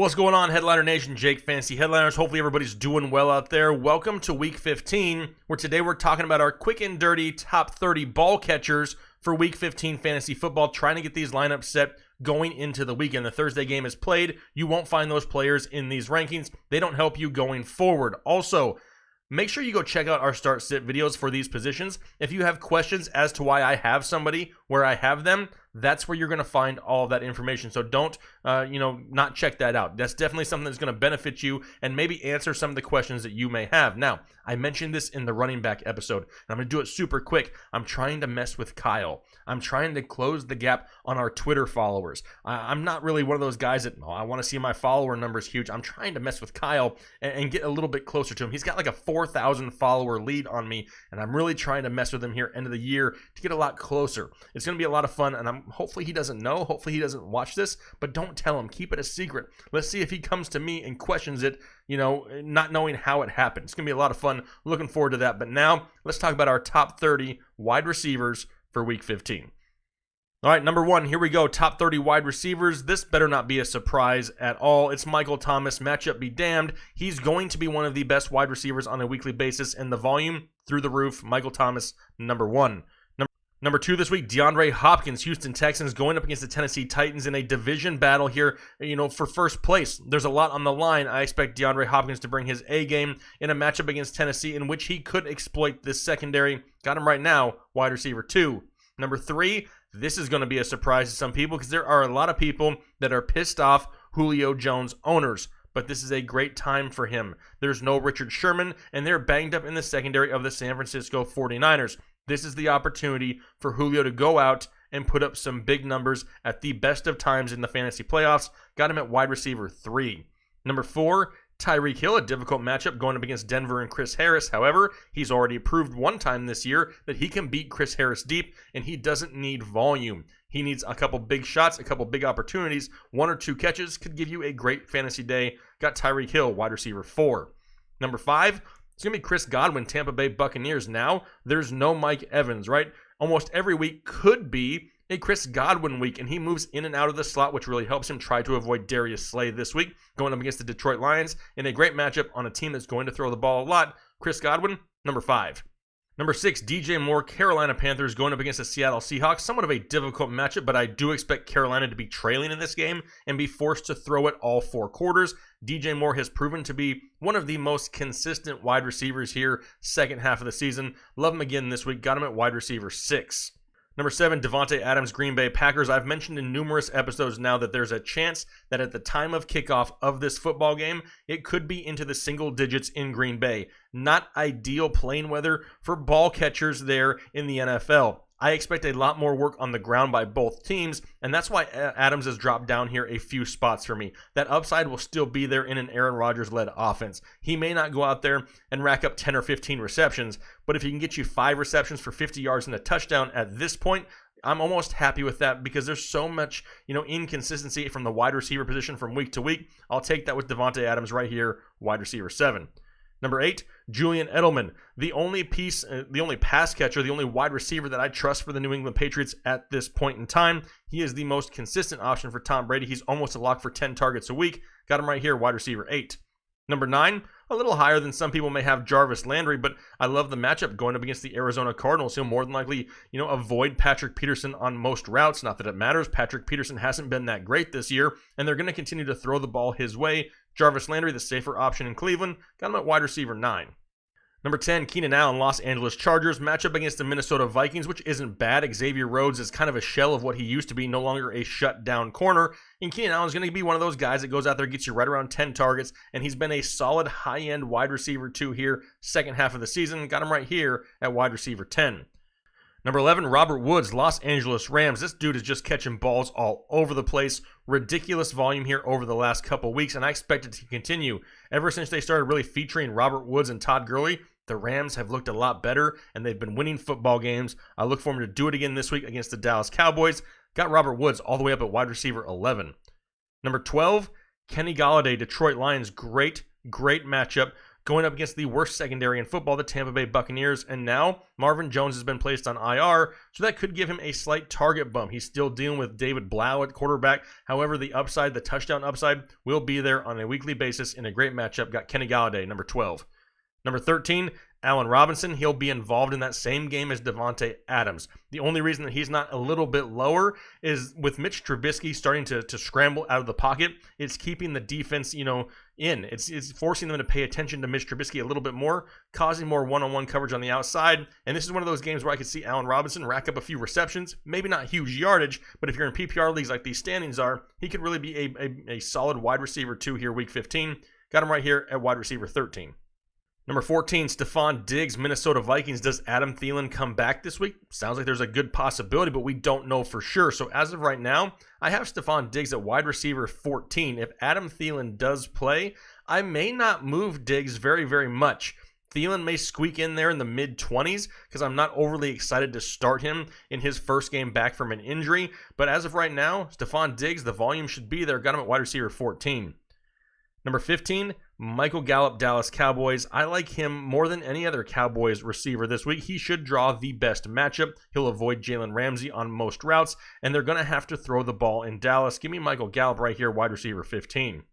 What's going on, Headliner Nation? Jake Fantasy Headliners. Hopefully everybody's doing well out there. Welcome to Week 15, where today we're talking about our quick and dirty top 30 ball catchers for Week 15 fantasy football, trying to get these lineups set going into the weekend. The Thursday game is played. You won't find those players in these rankings. They don't help you going forward. Also, make sure you go check out our start-sit videos for these positions. If you have questions as to why I have somebody where I have them, that's where you're going to find all of that information. So don't, not check that out. That's definitely something that's going to benefit you and maybe answer some of the questions that you may have. Now, I mentioned this in the running back episode, and I'm going to do it super quick. I'm trying to mess with Kyle. I'm trying to close the gap on our Twitter followers. I'm not really one of those guys that, I want to see my follower numbers huge. I'm trying to mess with Kyle and get a little bit closer to him. He's got like a 4,000 follower lead on me, and I'm really trying to mess with him here end of the year to get a lot closer. It's going to be a lot of fun, and hopefully he doesn't know. Hopefully he doesn't watch this, but don't tell him. Keep it a secret. Let's see if he comes to me and questions it, not knowing how it happened. It's going to be a lot of fun. Looking forward to that. But now let's talk about our top 30 wide receivers for Week 15. All right, number one, here we go. Top 30 wide receivers. This better not be a surprise at all. It's Michael Thomas. Matchup be damned. He's going to be one of the best wide receivers on a weekly basis, and the volume through the roof. Michael Thomas, number one. Number two this week, DeAndre Hopkins, Houston Texans, going up against the Tennessee Titans in a division battle here, for first place. There's a lot on the line. I expect DeAndre Hopkins to bring his A game in a matchup against Tennessee in which he could exploit this secondary. Got him right now, wide receiver 2. Number 3, this is going to be a surprise to some people because there are a lot of people that are pissed off Julio Jones owners. But this is a great time for him. There's no Richard Sherman, and they're banged up in the secondary of the San Francisco 49ers. This is the opportunity for Julio to go out and put up some big numbers at the best of times in the fantasy playoffs. Got him at wide receiver 3. Number 4, Tyreek Hill, a difficult matchup going up against Denver and Chris Harris. However, he's already proved one time this year that he can beat Chris Harris deep, and he doesn't need volume. He needs a couple big shots, a couple big opportunities. 1 or 2 catches could give you a great fantasy day. Got Tyreek Hill, wide receiver 4. Number 5, it's going to be Chris Godwin, Tampa Bay Buccaneers. Now, there's no Mike Evans, right? Almost every week could be a Chris Godwin week, and he moves in and out of the slot, which really helps him try to avoid Darius Slay this week, going up against the Detroit Lions in a great matchup on a team that's going to throw the ball a lot. Chris Godwin, number 5. Number 6, DJ Moore, Carolina Panthers, going up against the Seattle Seahawks. Somewhat of a difficult matchup, but I do expect Carolina to be trailing in this game and be forced to throw it all 4 quarters. DJ Moore has proven to be one of the most consistent wide receivers here second half of the season. Love him again this week. Got him at wide receiver 6. Number 7, Davante Adams, Green Bay Packers. I've mentioned in numerous episodes now that there's a chance that at the time of kickoff of this football game, it could be into the single digits in Green Bay. Not ideal playing weather for ball catchers there in the NFL. I expect a lot more work on the ground by both teams, and that's why Adams has dropped down here a few spots for me. That upside will still be there in an Aaron Rodgers-led offense. He may not go out there and rack up 10 or 15 receptions, but if he can get you 5 receptions for 50 yards and a touchdown at this point, I'm almost happy with that because there's so much, inconsistency from the wide receiver position from week to week. I'll take that with Davante Adams right here, wide receiver 7. Number 8, Julian Edelman, the only pass catcher, the only wide receiver that I trust for the New England Patriots at this point in time. He is the most consistent option for Tom Brady. He's almost a lock for 10 targets a week. Got him right here, wide receiver 8. Number 9, a little higher than some people may have Jarvis Landry, but I love the matchup going up against the Arizona Cardinals. He'll more than likely, avoid Patrick Peterson on most routes. Not that it matters. Patrick Peterson hasn't been that great this year, and they're going to continue to throw the ball his way. Jarvis Landry, the safer option in Cleveland, got him at wide receiver 9. Number 10, Keenan Allen, Los Angeles Chargers, matchup against the Minnesota Vikings, which isn't bad. Xavier Rhodes is kind of a shell of what he used to be, no longer a shutdown corner. And Keenan Allen is going to be one of those guys that goes out there, gets you right around 10 targets, and he's been a solid high-end wide receiver 2 here, second half of the season. Got him right here at wide receiver 10. Number 11, Robert Woods, Los Angeles Rams. This dude is just catching balls all over the place. Ridiculous volume here over the last couple weeks, and I expect it to continue. Ever since they started really featuring Robert Woods and Todd Gurley, the Rams have looked a lot better, and they've been winning football games. I look for them to do it again this week against the Dallas Cowboys. Got Robert Woods all the way up at wide receiver 11. Number 12, Kenny Golladay, Detroit Lions. Great matchup going up against the worst secondary in football, the Tampa Bay Buccaneers. And now Marvin Jones has been placed on IR, so that could give him a slight target bump. He's still dealing with David Blau at quarterback. However, the upside, the touchdown upside, will be there on a weekly basis in a great matchup. Got Kenny Galladay, number 12. Number 13, Allen Robinson. He'll be involved in that same game as Davante Adams. The only reason that he's not a little bit lower is with Mitch Trubisky starting to scramble out of the pocket, it's keeping the defense, in. It's forcing them to pay attention to Mitch Trubisky a little bit more, causing more one-on-one coverage on the outside. And this is one of those games where I could see Allen Robinson rack up a few receptions, maybe not huge yardage, but if you're in PPR leagues like these standings are, he could really be a solid wide receiver 2 here week 15. Got him right here at wide receiver 13. Number 14, Stephon Diggs, Minnesota Vikings. Does Adam Thielen come back this week? Sounds like there's a good possibility, but we don't know for sure. So as of right now, I have Stephon Diggs at wide receiver 14. If Adam Thielen does play, I may not move Diggs very, very much. Thielen may squeak in there in the mid-20s because I'm not overly excited to start him in his first game back from an injury. But as of right now, Stephon Diggs, the volume should be there. Got him at wide receiver 14. Number 15, Michael Gallup, Dallas Cowboys. I like him more than any other Cowboys receiver this week. He should draw the best matchup. He'll avoid Jalen Ramsey on most routes, and they're going to have to throw the ball in Dallas. Give me Michael Gallup right here, wide receiver 15.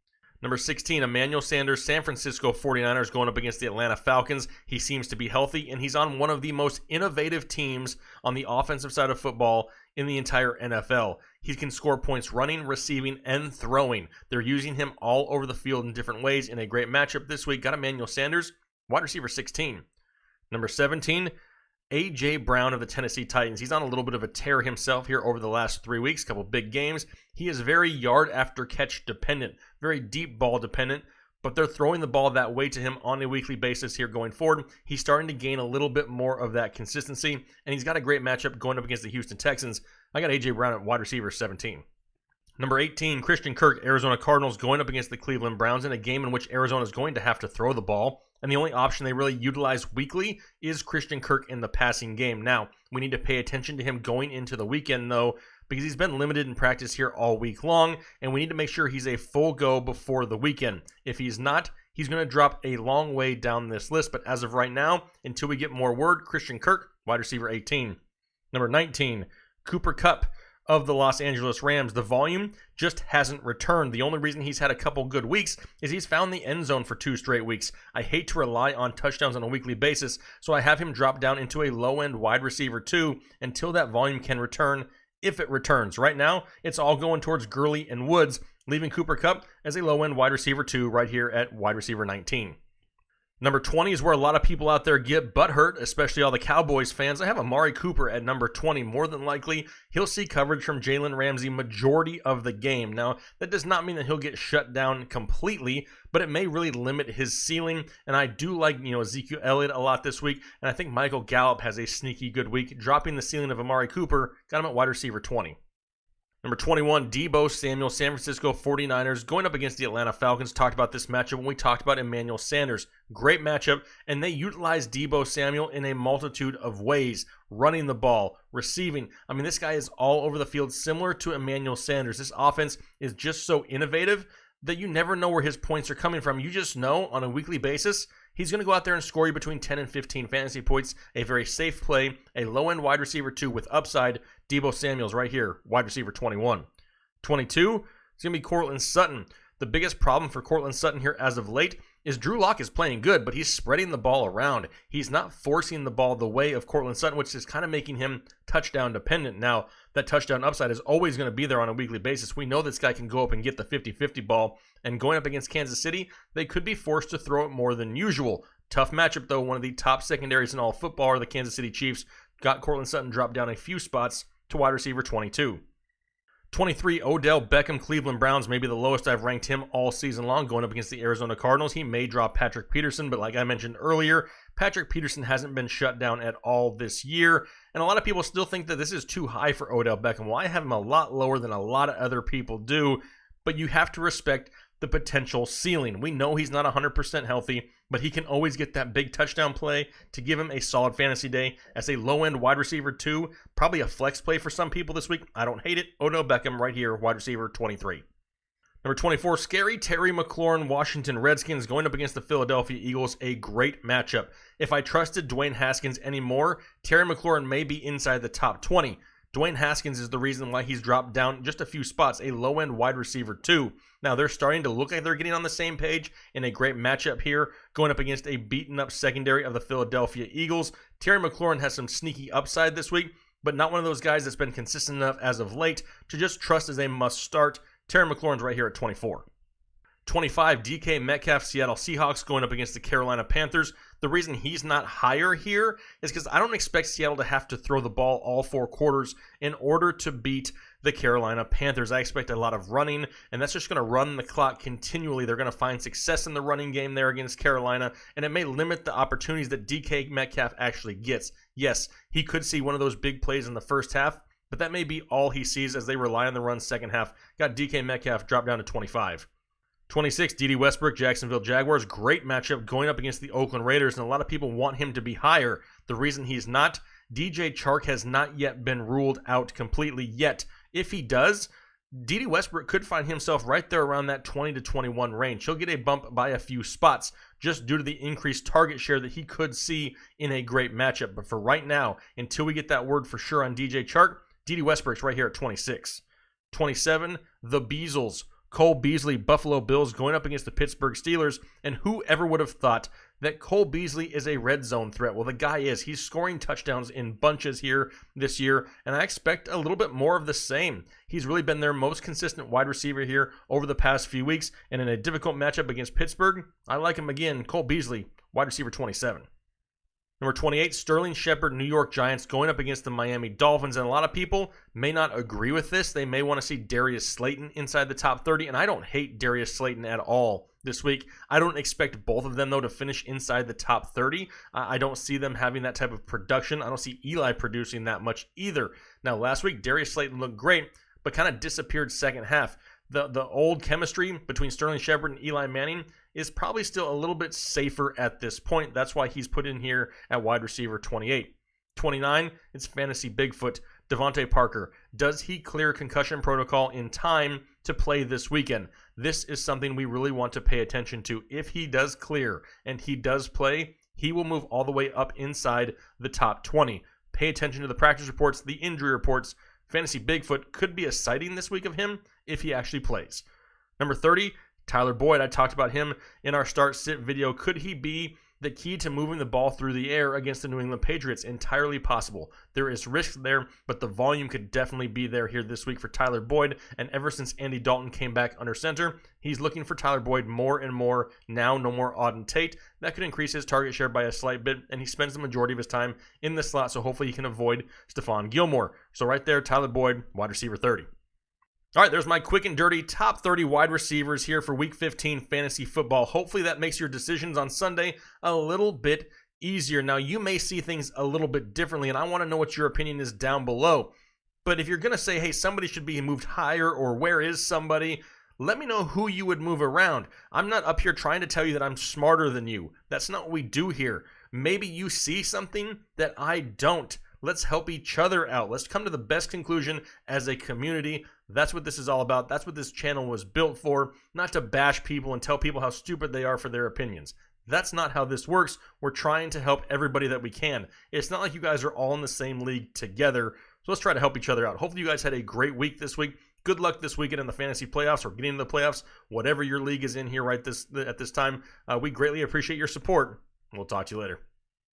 Number 16, Emmanuel Sanders, San Francisco 49ers going up against the Atlanta Falcons. He seems to be healthy, and he's on one of the most innovative teams on the offensive side of football in the entire NFL. He can score points running, receiving, and throwing. They're using him all over the field in different ways in a great matchup this week. Got Emmanuel Sanders, wide receiver 16. Number 17, A.J. Brown of the Tennessee Titans. He's on a little bit of a tear himself here over the last 3 weeks, couple big games. He is very yard after catch dependent, very deep ball dependent, but they're throwing the ball that way to him on a weekly basis here going forward. He's starting to gain a little bit more of that consistency, and he's got a great matchup going up against the Houston Texans. I got A.J. Brown at wide receiver 17. Number 18, Christian Kirk, Arizona Cardinals going up against the Cleveland Browns in a game in which Arizona is going to have to throw the ball. And the only option they really utilize weekly is Christian Kirk in the passing game. Now, we need to pay attention to him going into the weekend, though, because he's been limited in practice here all week long, and we need to make sure he's a full go before the weekend. If he's not, he's going to drop a long way down this list. But as of right now, until we get more word, Christian Kirk, wide receiver 18. Number 19, Cooper Kupp of the Los Angeles Rams. The volume just hasn't returned. The only reason he's had a couple good weeks is he's found the end zone for 2 straight weeks. I hate to rely on touchdowns on a weekly basis, so I have him drop down into a low-end wide receiver 2 until that volume can return, if it returns. Right now, it's all going towards Gurley and Woods, leaving Cooper Kupp as a low-end wide receiver 2 right here at wide receiver 19. Number 20 is where a lot of people out there get butthurt, especially all the Cowboys fans. I have Amari Cooper at number 20. More than likely, he'll see coverage from Jalen Ramsey majority of the game. Now, that does not mean that he'll get shut down completely, but it may really limit his ceiling. And I do like, Ezekiel Elliott a lot this week, and I think Michael Gallup has a sneaky good week, dropping the ceiling of Amari Cooper. Got him at wide receiver 20. Number 21, Deebo Samuel, San Francisco 49ers, going up against the Atlanta Falcons. Talked about this matchup when we talked about Emmanuel Sanders. Great matchup, and they utilize Deebo Samuel in a multitude of ways. Running the ball, receiving. I mean, this guy is all over the field, similar to Emmanuel Sanders. This offense is just so innovative that you never know where his points are coming from. You just know on a weekly basis, he's going to go out there and score you between 10 and 15 fantasy points. A very safe play, a low-end wide receiver 2 with upside. Deebo Samuel's right here, wide receiver 21. 22, it's going to be Courtland Sutton. The biggest problem for Courtland Sutton here as of late is Drew Lock is playing good, but he's spreading the ball around. He's not forcing the ball the way of Courtland Sutton, which is kind of making him touchdown dependent. Now, that touchdown upside is always going to be there on a weekly basis. We know this guy can go up and get the 50-50 ball, and going up against Kansas City, they could be forced to throw it more than usual. Tough matchup, though. One of the top secondaries in all football are the Kansas City Chiefs. Got Courtland Sutton dropped down a few spots to wide receiver 22. 23, Odell Beckham, Cleveland Browns, maybe the lowest I've ranked him all season long, going up against the Arizona Cardinals. He may drop Patrick Peterson, but like I mentioned earlier, Patrick Peterson hasn't been shut down at all this year, and a lot of people still think that this is too high for Odell Beckham. Well, I have him a lot lower than a lot of other people do, but you have to respect the potential ceiling. We know he's not 100% healthy, but he can always get that big touchdown play to give him a solid fantasy day as a low-end wide receiver 2, probably a flex play for some people this week. I don't hate it. Odell Beckham right here, wide receiver 23. Number 24, scary Terry McLaurin, Washington Redskins going up against the Philadelphia Eagles. A great matchup. If I trusted Dwayne Haskins anymore, Terry McLaurin may be inside the top 20. Dwayne Haskins is the reason why he's dropped down just a few spots, a low-end wide receiver too. Now they're starting to look like they're getting on the same page in a great matchup here, going up against a beaten-up secondary of the Philadelphia Eagles. Terry McLaurin has some sneaky upside this week, but not one of those guys that's been consistent enough as of late to just trust as a must-start. Terry McLaurin's right here at 24. 25, DK Metcalf, Seattle Seahawks going up against the Carolina Panthers. The reason he's not higher here is because I don't expect Seattle to have to throw the ball all 4 quarters in order to beat the Carolina Panthers. I expect a lot of running, and that's just going to run the clock continually. They're going to find success in the running game there against Carolina, and it may limit the opportunities that DK Metcalf actually gets. Yes, he could see one of those big plays in the first half, but that may be all he sees as they rely on the run second half. Got DK Metcalf dropped down to 25. 26, D.D. Westbrook, Jacksonville Jaguars. Great matchup going up against the Oakland Raiders, and a lot of people want him to be higher. The reason he's not, DJ Chark has not yet been ruled out completely yet. If he does, D.D. Westbrook could find himself right there around that 20 to 21 range. He'll get a bump by a few spots just due to the increased target share that he could see in a great matchup. But for right now, until we get that word for sure on DJ Chark, D.D. Westbrook's right here at 26. 27, the Beasles. Cole Beasley, Buffalo Bills going up against the Pittsburgh Steelers. And whoever would have thought that Cole Beasley is a red zone threat? Well, the guy is. He's scoring touchdowns in bunches here this year, and I expect a little bit more of the same. He's really been their most consistent wide receiver here over the past few weeks, and in a difficult matchup against Pittsburgh, I like him again. Cole Beasley, wide receiver 27. Number 28, Sterling Shepard, New York Giants going up against the Miami Dolphins. And a lot of people may not agree with this. They may want to see Darius Slayton inside the top 30. And I don't hate Darius Slayton at all this week. I don't expect both of them, though, to finish inside the top 30. I don't see them having that type of production. I don't see Eli producing that much either. Now, last week, Darius Slayton looked great, but kind of disappeared second half. The old chemistry between Sterling Shepard and Eli Manning is probably still a little bit safer at this point. That's why he's put in here at wide receiver 28. 29, it's Fantasy Bigfoot, Devontae Parker. Does he clear concussion protocol in time to play this weekend? This is something we really want to pay attention to. If he does clear and he does play, he will move all the way up inside the top 20. Pay attention to the practice reports, the injury reports. Fantasy Bigfoot could be a sighting this week of him if he actually plays. Number 30, Tyler Boyd. I talked about him in our start-sit video. Could he be the key to moving the ball through the air against the New England Patriots? Entirely possible. There is risk there, but the volume could definitely be there here this week for Tyler Boyd. And ever since Andy Dalton came back under center, he's looking for Tyler Boyd more and more. Now, no more Auden Tate. That could increase his target share by a slight bit, and he spends the majority of his time in the slot, so hopefully he can avoid Stephon Gilmore. So right there, Tyler Boyd, wide receiver 30. All right, there's my quick and dirty top 30 wide receivers here for Week 15 fantasy football. Hopefully that makes your decisions on Sunday a little bit easier. Now, you may see things a little bit differently, and I want to know what your opinion is down below. But if you're going to say, hey, somebody should be moved higher, or where is somebody, let me know who you would move around. I'm not up here trying to tell you that I'm smarter than you. That's not what we do here. Maybe you see something that I don't. Let's help each other out. Let's come to the best conclusion as a community. That's what this is all about. That's what this channel was built for, not to bash people and tell people how stupid they are for their opinions. That's not how this works. We're trying to help everybody that we can. It's not like you guys are all in the same league together. So let's try to help each other out. Hopefully you guys had a great week this week. Good luck this weekend in the fantasy playoffs or getting into the playoffs, whatever your league is in here at this time. We greatly appreciate your support. We'll talk to you later.